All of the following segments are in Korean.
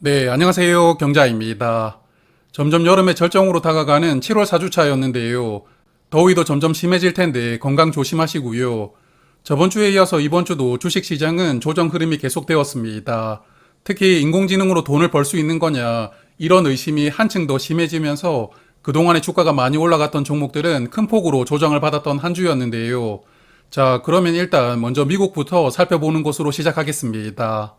네, 안녕하세요. 경자입니다. 점점 여름의 절정으로 다가가는 7월 4주차였는데요. 더위도 점점 심해질 텐데 건강 조심하시고요. 저번 주에 이어서 이번 주도 주식시장은 조정 흐름이 계속되었습니다. 특히 인공지능으로 돈을 벌 수 있는 거냐, 이런 의심이 한층 더 심해지면서 그동안에 주가가 많이 올라갔던 종목들은 큰 폭으로 조정을 받았던 한 주였는데요. 자, 그러면 일단 먼저 미국부터 살펴보는 것으로 시작하겠습니다.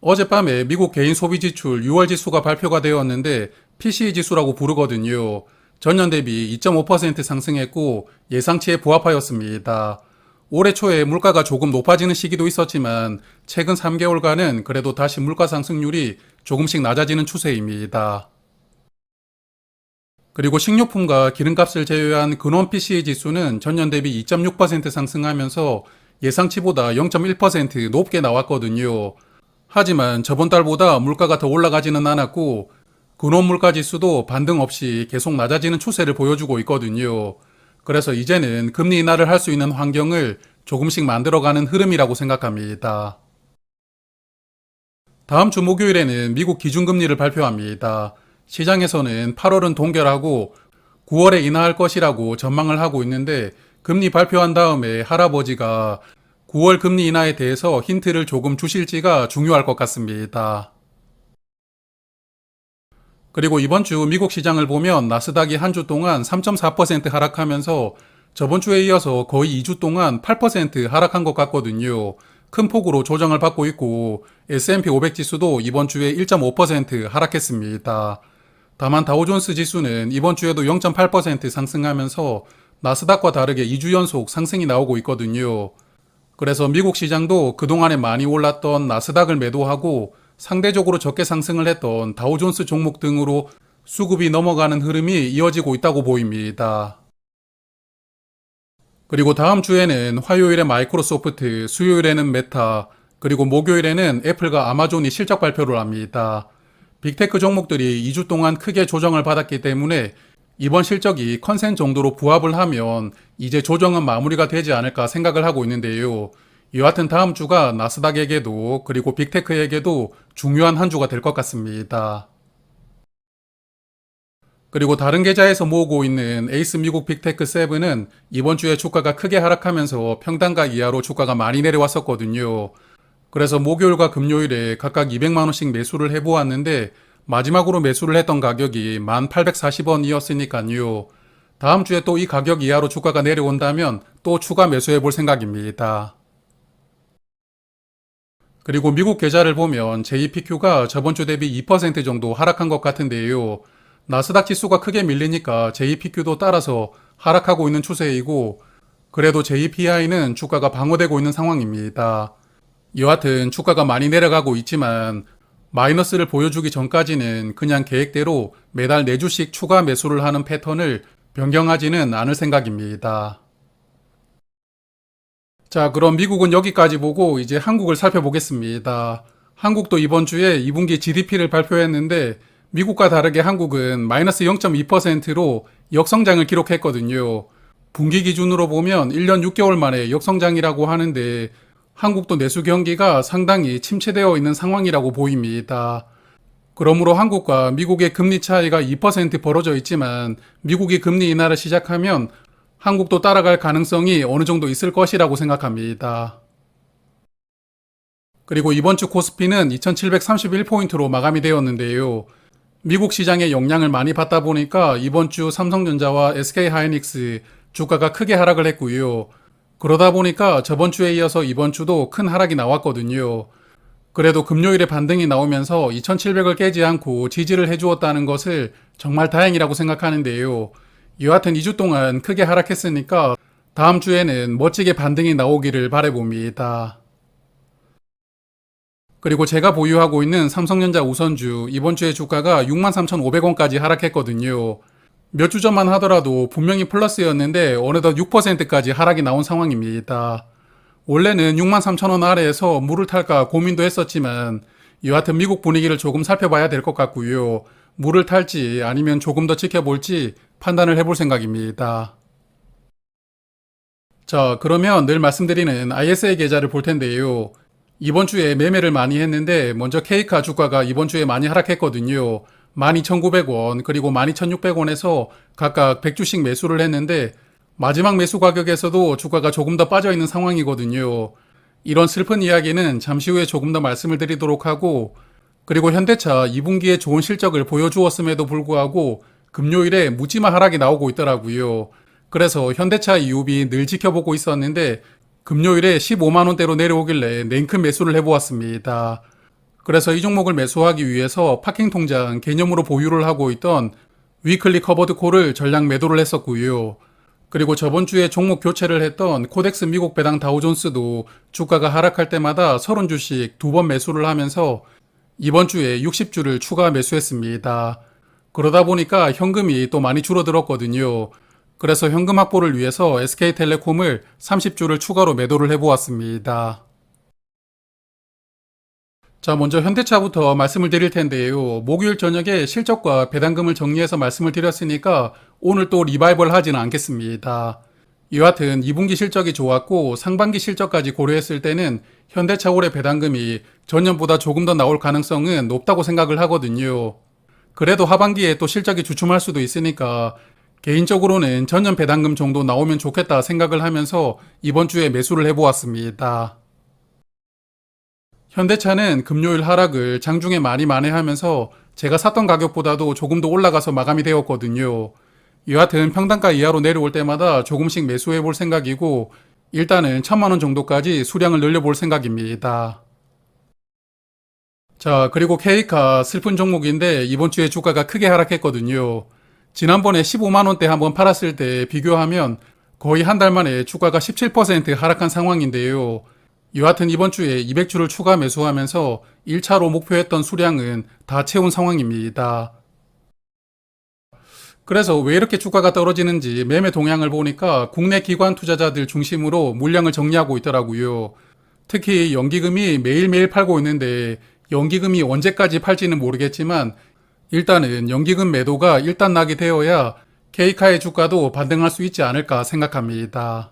어젯밤에 미국 개인 소비 지출 6월 지수가 발표가 되었는데 PCE 지수라고 부르거든요. 전년 대비 2.5% 상승했고 예상치에 부합하였습니다. 올해 초에 물가가 조금 높아지는 시기도 있었지만 최근 3개월간은 그래도 다시 물가 상승률이 조금씩 낮아지는 추세입니다. 그리고 식료품과 기름값을 제외한 근원 PCE 지수는 전년 대비 2.6% 상승하면서 예상치보다 0.1% 높게 나왔거든요. 하지만 저번 달보다 물가가 더 올라가지는 않았고 근원 물가 지수도 반등 없이 계속 낮아지는 추세를 보여주고 있거든요. 그래서 이제는 금리 인하를 할 수 있는 환경을 조금씩 만들어가는 흐름이라고 생각합니다. 다음 주 목요일에는 미국 기준금리를 발표합니다. 시장에서는 8월은 동결하고 9월에 인하할 것이라고 전망을 하고 있는데 금리 발표한 다음에 할아버지가 9월 금리 인하에 대해서 힌트를 조금 주실지가 중요할 것 같습니다. 그리고 이번 주 미국 시장을 보면 나스닥이 한 주 동안 3.4% 하락하면서 저번 주에 이어서 거의 2주 동안 8% 하락한 것 같거든요. 큰 폭으로 조정을 받고 있고 S&P 500 지수도 이번 주에 1.5% 하락했습니다. 다만 다우존스 지수는 이번 주에도 0.8% 상승하면서 나스닥과 다르게 2주 연속 상승이 나오고 있거든요. 그래서 미국 시장도 그동안에 많이 올랐던 나스닥을 매도하고 상대적으로 적게 상승을 했던 다우존스 종목 등으로 수급이 넘어가는 흐름이 이어지고 있다고 보입니다. 그리고 다음 주에는 화요일에 마이크로소프트, 수요일에는 메타, 그리고 목요일에는 애플과 아마존이 실적 발표를 합니다. 빅테크 종목들이 2주 동안 크게 조정을 받았기 때문에 이번 실적이 컨센 정도로 부합을 하면 이제 조정은 마무리가 되지 않을까 생각을 하고 있는데요. 여하튼 다음 주가 나스닥에게도 그리고 빅테크에게도 중요한 한 주가 될 것 같습니다. 그리고 다른 계좌에서 모으고 있는 에이스 미국 빅테크 7은 이번 주에 주가가 크게 하락하면서 평단가 이하로 주가가 많이 내려왔었거든요. 그래서 목요일과 금요일에 각각 200만원씩 매수를 해보았는데 마지막으로 매수를 했던 가격이 1840원이었으니까요. 다음 주에 또 이 가격 이하로 주가가 내려온다면 또 추가 매수해 볼 생각입니다. 그리고 미국 계좌를 보면 JPQ가 저번 주 대비 2% 정도 하락한 것 같은데요. 나스닥 지수가 크게 밀리니까 JPQ도 따라서 하락하고 있는 추세이고 그래도 JPI는 주가가 방어되고 있는 상황입니다. 여하튼 주가가 많이 내려가고 있지만 마이너스를 보여주기 전까지는 그냥 계획대로 매달 4주씩 추가 매수를 하는 패턴을 변경하지는 않을 생각입니다. 자, 그럼 미국은 여기까지 보고 이제 한국을 살펴보겠습니다. 한국도 이번 주에 2분기 GDP를 발표했는데 미국과 다르게 한국은 마이너스 0.2%로 역성장을 기록했거든요. 분기 기준으로 보면 1년 6개월 만에 역성장이라고 하는데 한국도 내수 경기가 상당히 침체되어 있는 상황이라고 보입니다. 그러므로 한국과 미국의 금리 차이가 2% 벌어져 있지만 미국이 금리 인하를 시작하면 한국도 따라갈 가능성이 어느 정도 있을 것이라고 생각합니다. 그리고 이번 주 코스피는 2731포인트로 마감이 되었는데요. 미국 시장의 영향을 많이 받다 보니까 이번 주 삼성전자와 SK하이닉스 주가가 크게 하락을 했고요. 그러다 보니까 저번 주에 이어서 이번 주도 큰 하락이 나왔거든요. 그래도 금요일에 반등이 나오면서 2700을 깨지 않고 지지를 해주었다는 것을 정말 다행이라고 생각하는데요. 여하튼 2주 동안 크게 하락했으니까 다음 주에는 멋지게 반등이 나오기를 바라봅니다. 그리고 제가 보유하고 있는 삼성전자 우선주 이번 주에 주가가 63,500원까지 하락했거든요. 몇 주 전만 하더라도 분명히 플러스였는데 어느덧 6%까지 하락이 나온 상황입니다. 원래는 63,000원 아래에서 물을 탈까 고민도 했었지만 여하튼 미국 분위기를 조금 살펴봐야 될 것 같고요. 물을 탈지 아니면 조금 더 지켜볼지 판단을 해볼 생각입니다. 자, 그러면 늘 말씀드리는 ISA 계좌를 볼 텐데요. 이번 주에 매매를 많이 했는데 먼저 K카 주가가 이번 주에 많이 하락했거든요. 12,900원 그리고 12,600원에서 각각 100주씩 매수를 했는데 마지막 매수 가격에서도 주가가 조금 더 빠져있는 상황이거든요. 이런 슬픈 이야기는 잠시 후에 조금 더 말씀을 드리도록 하고, 그리고 현대차 2분기에 좋은 실적을 보여주었음에도 불구하고 금요일에 묻지마 하락이 나오고 있더라고요. 그래서 현대차 이후비 늘 지켜보고 있었는데 금요일에 15만원대로 내려오길래 냉큼 매수를 해보았습니다. 그래서 이 종목을 매수하기 위해서 파킹 통장 개념으로 보유를 하고 있던 위클리 커버드 콜을 전량 매도를 했었고요. 그리고 저번 주에 종목 교체를 했던 코덱스 미국 배당 다우존스도 주가가 하락할 때마다 30주씩 2번 매수를 하면서 이번 주에 60주를 추가 매수했습니다. 그러다 보니까 현금이 또 많이 줄어들었거든요. 그래서 현금 확보를 위해서 SK텔레콤을 30주를 추가로 매도를 해보았습니다. 자, 먼저 현대차부터 말씀을 드릴 텐데요. 목요일 저녁에 실적과 배당금을 정리해서 말씀을 드렸으니까 오늘 또 리바이벌 하지는 않겠습니다. 여하튼 2분기 실적이 좋았고 상반기 실적까지 고려했을 때는 현대차 올해 배당금이 전년보다 조금 더 나올 가능성은 높다고 생각을 하거든요. 그래도 하반기에 또 실적이 주춤할 수도 있으니까 개인적으로는 전년 배당금 정도 나오면 좋겠다 생각을 하면서 이번 주에 매수를 해보았습니다. 현대차는 금요일 하락을 장중에 많이 만회하면서 제가 샀던 가격보다도 조금 더 올라가서 마감이 되었거든요. 여하튼 평단가 이하로 내려올 때마다 조금씩 매수해 볼 생각이고 일단은 1,000만원 정도까지 수량을 늘려볼 생각입니다. 자, 그리고 K카 슬픈 종목인데 이번 주에 주가가 크게 하락했거든요. 지난번에 15만원대 한번 팔았을 때 비교하면 거의 한 달 만에 주가가 17% 하락한 상황인데요. 여하튼 이번 주에 200주를 추가 매수하면서 1차로 목표했던 수량은 다 채운 상황입니다. 그래서 왜 이렇게 주가가 떨어지는지 매매 동향을 보니까 국내 기관 투자자들 중심으로 물량을 정리하고 있더라고요. 특히 연기금이 매일매일 팔고 있는데 연기금이 언제까지 팔지는 모르겠지만 일단은 연기금 매도가 일단 나게 되어야 K카의 주가도 반등할 수 있지 않을까 생각합니다.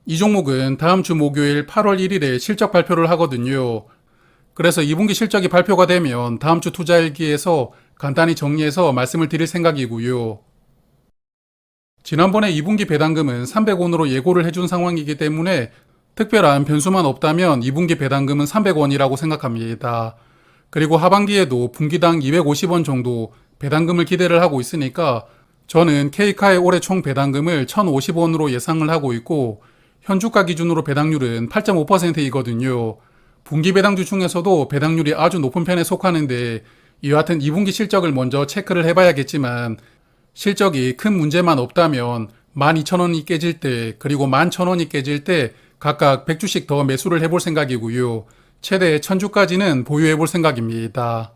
이 종목은 다음 주 목요일 8월 1일에 실적 발표를 하거든요. 그래서 2분기 실적이 발표가 되면 다음 주 투자일기에서 간단히 정리해서 말씀을 드릴 생각이고요. 지난번에 2분기 배당금은 300원으로 예고를 해준 상황이기 때문에 특별한 변수만 없다면 2분기 배당금은 300원이라고 생각합니다. 그리고 하반기에도 분기당 250원 정도 배당금을 기대를 하고 있으니까 저는 K카의 올해 총 배당금을 1,050원으로 예상을 하고 있고 현주가 기준으로 배당률은 8.5%이거든요. 분기 배당주 중에서도 배당률이 아주 높은 편에 속하는데 여하튼 2분기 실적을 먼저 체크를 해봐야겠지만 실적이 큰 문제만 없다면 12,000원이 깨질 때 그리고 11,000원이 깨질 때 각각 100주씩 더 매수를 해볼 생각이고요. 최대 1,000주까지는 보유해볼 생각입니다.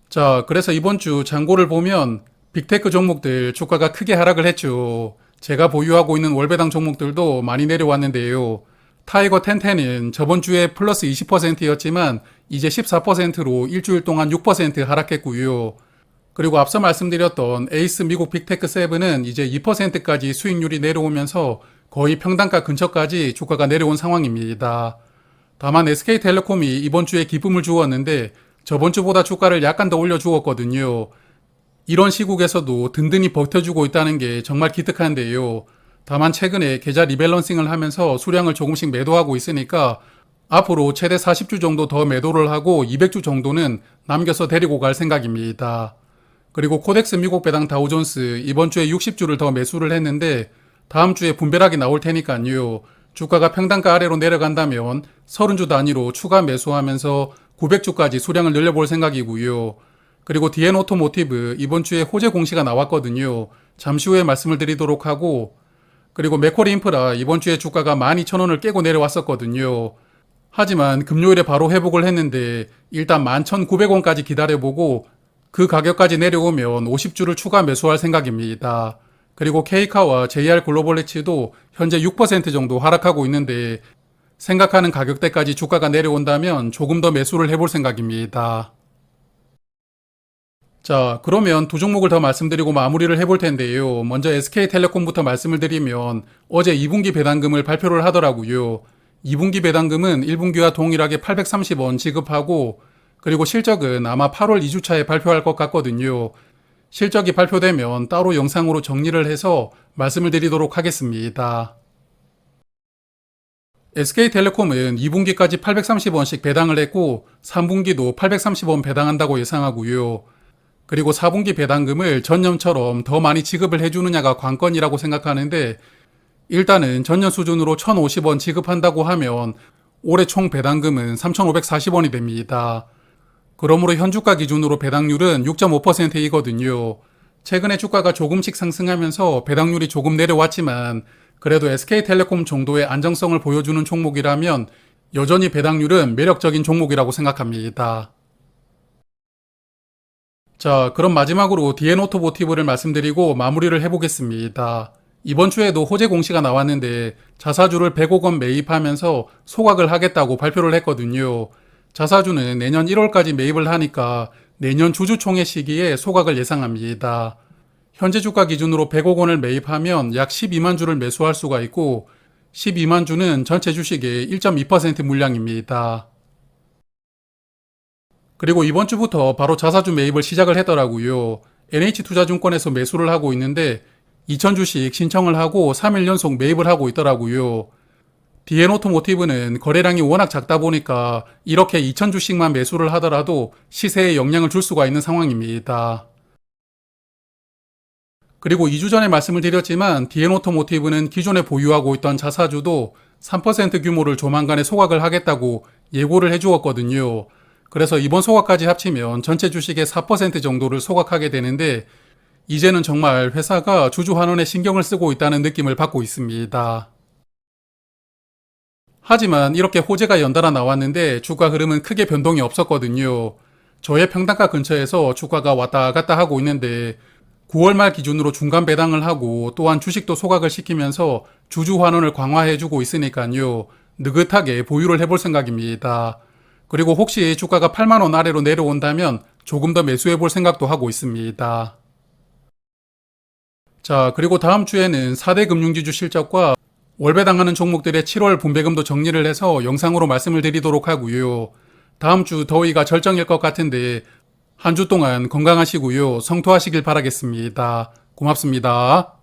자, 그래서 이번 주 잔고를 보면 빅테크 종목들 주가가 크게 하락을 했죠. 제가 보유하고 있는 월배당 종목들도 많이 내려왔는데요. 타이거 텐텐은 저번 주에 플러스 20%였지만 이제 14%로 일주일 동안 6% 하락했고요. 그리고 앞서 말씀드렸던 에이스 미국 빅테크 세븐은 이제 2%까지 수익률이 내려오면서 거의 평단가 근처까지 주가가 내려온 상황입니다. 다만 SK텔레콤이 이번 주에 기쁨을 주었는데 저번 주보다 주가를 약간 더 올려주었거든요. 이런 시국에서도 든든히 버텨주고 있다는 게 정말 기특한데요. 다만 최근에 계좌 리밸런싱을 하면서 수량을 조금씩 매도하고 있으니까 앞으로 최대 40주 정도 더 매도를 하고 200주 정도는 남겨서 데리고 갈 생각입니다. 그리고 코덱스 미국 배당 다우존스 이번 주에 60주를 더 매수를 했는데 다음 주에 분별하게 나올 테니까요. 주가가 평단가 아래로 내려간다면 30주 단위로 추가 매수하면서 900주까지 수량을 늘려볼 생각이고요. 그리고 DN 오토모티브 이번 주에 호재 공시가 나왔거든요. 잠시 후에 말씀을 드리도록 하고 그리고 맥쿼리 인프라 이번 주에 주가가 12,000원을 깨고 내려왔었거든요. 하지만 금요일에 바로 회복을 했는데 일단 11,900원까지 기다려보고 그 가격까지 내려오면 50주를 추가 매수할 생각입니다. 그리고 K카와 JR 글로벌리치도 현재 6% 정도 하락하고 있는데 생각하는 가격대까지 주가가 내려온다면 조금 더 매수를 해볼 생각입니다. 자, 그러면 두 종목을 더 말씀드리고 마무리를 해볼 텐데요. 먼저 SK텔레콤부터 말씀을 드리면 어제 2분기 배당금을 발표를 하더라고요. 2분기 배당금은 1분기와 동일하게 830원 지급하고 그리고 실적은 아마 8월 2주차에 발표할 것 같거든요. 실적이 발표되면 따로 영상으로 정리를 해서 말씀을 드리도록 하겠습니다. SK텔레콤은 2분기까지 830원씩 배당을 했고 3분기도 830원 배당한다고 예상하고요. 그리고 4분기 배당금을 전년처럼 더 많이 지급을 해주느냐가 관건이라고 생각하는데 일단은 전년 수준으로 1,050원 지급한다고 하면 올해 총 배당금은 3,540원이 됩니다. 그러므로 현주가 기준으로 배당률은 6.5%이거든요. 최근에 주가가 조금씩 상승하면서 배당률이 조금 내려왔지만 그래도 SK텔레콤 정도의 안정성을 보여주는 종목이라면 여전히 배당률은 매력적인 종목이라고 생각합니다. 자, 그럼 마지막으로 DN오토모티브를 말씀드리고 마무리를 해보겠습니다. 이번 주에도 호재 공시가 나왔는데 자사주를 100억 원 매입하면서 소각을 하겠다고 발표를 했거든요. 자사주는 내년 1월까지 매입을 하니까 내년 주주총회 시기에 소각을 예상합니다. 현재 주가 기준으로 100억 원을 매입하면 약 12만 주를 매수할 수가 있고 12만 주는 전체 주식의 1.2% 물량입니다. 그리고 이번 주부터 바로 자사주 매입을 시작을 했더라고요. NH투자증권에서 매수를 하고 있는데 2,000주씩 신청을 하고 3일 연속 매입을 하고 있더라고요. DN오토모티브는 거래량이 워낙 작다 보니까 이렇게 2,000주씩만 매수를 하더라도 시세에 영향을 줄 수가 있는 상황입니다. 그리고 2주 전에 말씀을 드렸지만 DN오토모티브는 기존에 보유하고 있던 자사주도 3% 규모를 조만간에 소각을 하겠다고 예고를 해주었거든요. 그래서 이번 소각까지 합치면 전체 주식의 4% 정도를 소각하게 되는데 이제는 정말 회사가 주주 환원에 신경을 쓰고 있다는 느낌을 받고 있습니다. 하지만 이렇게 호재가 연달아 나왔는데 주가 흐름은 크게 변동이 없었거든요. 저의 평단가 근처에서 주가가 왔다 갔다 하고 있는데 9월 말 기준으로 중간 배당을 하고 또한 주식도 소각을 시키면서 주주 환원을 강화해주고 있으니까요. 느긋하게 보유를 해볼 생각입니다. 그리고 혹시 주가가 8만원 아래로 내려온다면 조금 더 매수해볼 생각도 하고 있습니다. 자, 그리고 다음 주에는 4대 금융지주 실적과 월배당하는 종목들의 7월 분배금도 정리를 해서 영상으로 말씀을 드리도록 하고요. 다음 주 더위가 절정일 것 같은데 한 주 동안 건강하시고요. 성토하시길 바라겠습니다. 고맙습니다.